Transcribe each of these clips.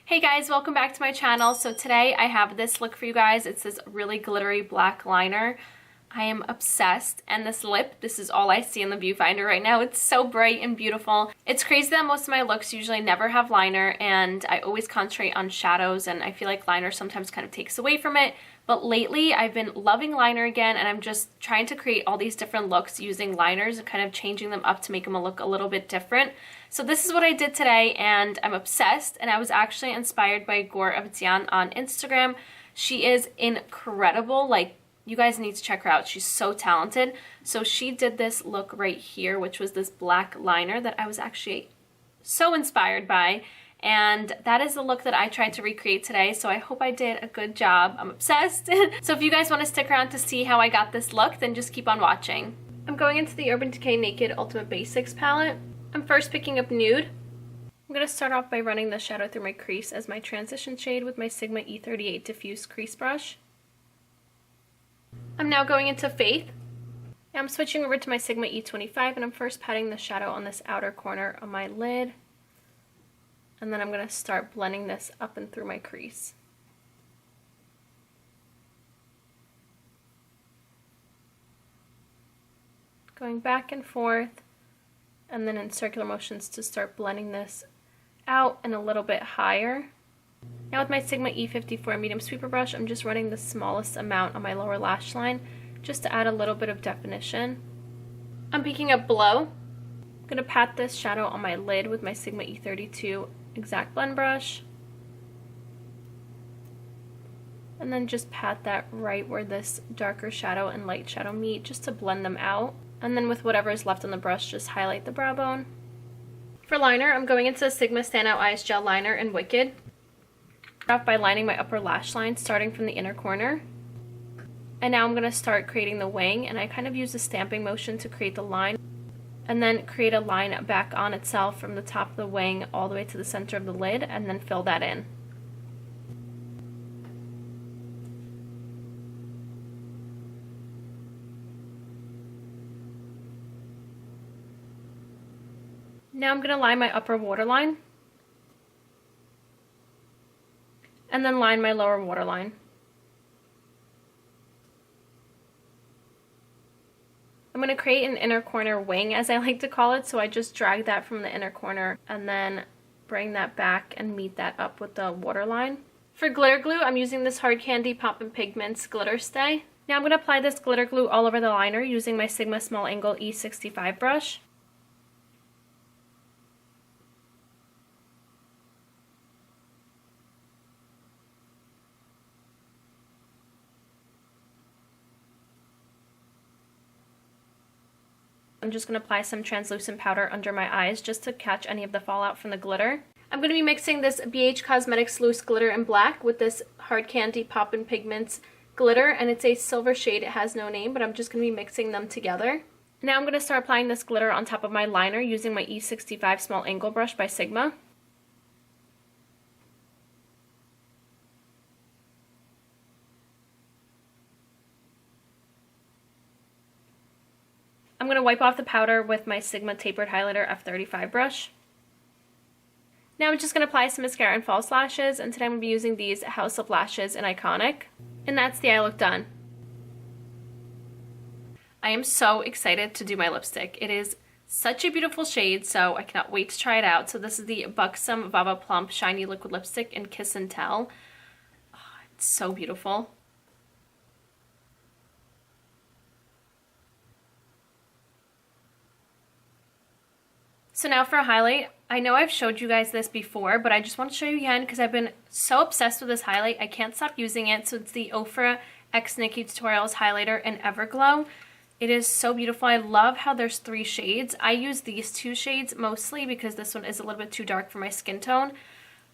Hey guys, welcome back to my channel. So today I have this look for you guys. It's this really glittery black liner. I am obsessed. And this lip, this is all I see in the viewfinder right now. It's so bright and beautiful. It's crazy that most of my looks usually never have liner, and I always concentrate on shadows, and I feel like liner sometimes kind of takes away from it. But lately I've been loving liner again, and I'm just trying to create all these different looks using liners and kind of changing them up to make them look a little bit different. So this is what I did today, and I'm obsessed, and I was actually inspired by Gore of Xian on Instagram. She is incredible. Like, you guys need to check her out. She's so talented. So she did this look right here, which was this black liner that I was actually so inspired by. And that is the look that I tried to recreate today, so I hope I did a good job. I'm obsessed. So if you guys want to stick around to see how I got this look, then just keep on watching. I'm going into the Urban Decay Naked Ultimate Basics palette. I'm first picking up Nude. I'm going to start off by running the shadow through my crease as my transition shade with my Sigma E38 Diffuse Crease Brush. I'm now going into Faith. Now I'm switching over to my Sigma E25, and I'm first patting the shadow on this outer corner of my lid. And then I'm going to start blending this up and through my crease. Going back and forth, and then in circular motions to start blending this out and a little bit higher. Now with my Sigma E54 medium sweeper brush, I'm just running the smallest amount on my lower lash line just to add a little bit of definition. I'm picking up Blow. I'm going to pat this shadow on my lid with my Sigma E32 Exact Blend brush. And then just pat that right where this darker shadow and light shadow meet just to blend them out. And then with whatever is left on the brush, just highlight the brow bone. For liner, I'm going into Sigma Standout Eyes Gel Liner in Wicked. Start off by lining my upper lash line starting from the inner corner. And now I'm going to start creating the wing, and I kind of use the stamping motion to create the line. And then create a line back on itself from the top of the wing all the way to the center of the lid, and then fill that in. Now I'm going to line my upper waterline, and then line my lower waterline. I'm going to create an inner corner wing, as I like to call it, so I just drag that from the inner corner and then bring that back and meet that up with the waterline. For glitter glue, I'm using this hard Candy Poppin Pigments glitter stay. Now I'm going to apply this glitter glue all over the liner using my Sigma Small Angle E65 brush. I'm just going to apply some translucent powder under my eyes just to catch any of the fallout from the glitter. I'm going to be mixing this BH Cosmetics Loose Glitter in Black with this Hard Candy Poppin Pigments glitter, and it's a silver shade. It has no name, but I'm just going to be mixing them together. Now I'm going to start applying this glitter on top of my liner using my E65 Small Angle brush by Sigma. I'm going to wipe off the powder with my Sigma Tapered Highlighter F35 brush. Now I'm just going to apply some mascara and false lashes, and today I'm going to be using these House of Lashes in Iconic. And that's the eye look done. I am so excited to do my lipstick. It is such a beautiful shade, so I cannot wait to try it out. So this is the Buxom Vava Plump Shiny Liquid Lipstick in Kiss and Tell. Oh, it's so beautiful. So now for a highlight, I know I've showed you guys this before, but I just want to show you again because I've been so obsessed with this highlight. I can't stop using it. So it's the Ofra X Nikki Tutorials Highlighter in Everglow. It is so beautiful. I love how there's 3 shades. I use these 2 shades mostly because this one is a little bit too dark for my skin tone,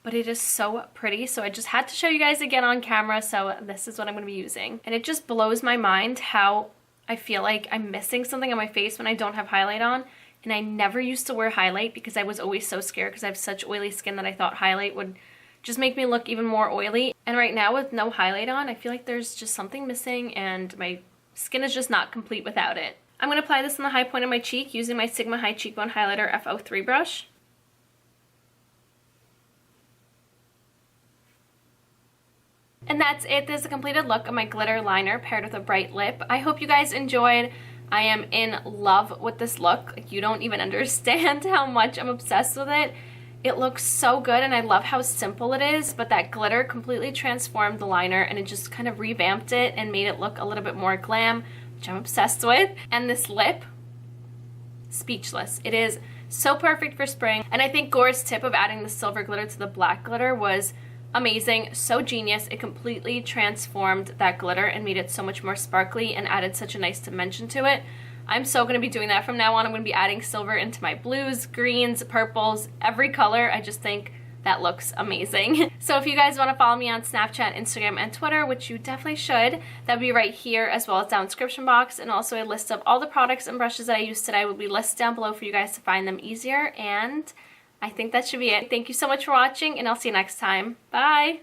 but it is so pretty. So I just had to show you guys again on camera. So this is what I'm going to be using. And it just blows my mind how I feel like I'm missing something on my face when I don't have highlight on. And I never used to wear highlight because I was always so scared because I have such oily skin that I thought highlight would just make me look even more oily. And right now with no highlight on, I feel like there's just something missing and my skin is just not complete without it. I'm going to apply this on the high point of my cheek using my Sigma High Cheekbone Highlighter F03 brush. And that's it. This is a completed look of my glitter liner paired with a bright lip. I hope you guys enjoyed. I am in love with this look. Like, you don't even understand how much I'm obsessed with it. It looks so good, and I love how simple it is, but that glitter completely transformed the liner, and it just kind of revamped it and made it look a little bit more glam, which I'm obsessed with. And this lip, speechless. It is so perfect for spring, and I think Gore's tip of adding the silver glitter to the black glitter was amazing, so genius. It completely transformed that glitter and made it so much more sparkly and added such a nice dimension to it. I'm so going to be doing that from now on. I'm going to be adding silver into my blues, greens, purples, every color. I just think that looks amazing. So if you guys want to follow me on Snapchat, Instagram, and Twitter, which you definitely should, that'll be right here, as well as down in the description box, and also a list of all the products and brushes that I used today will be listed down below for you guys to find them easier. And I think that should be it. Thank you so much for watching, and I'll see you next time. Bye!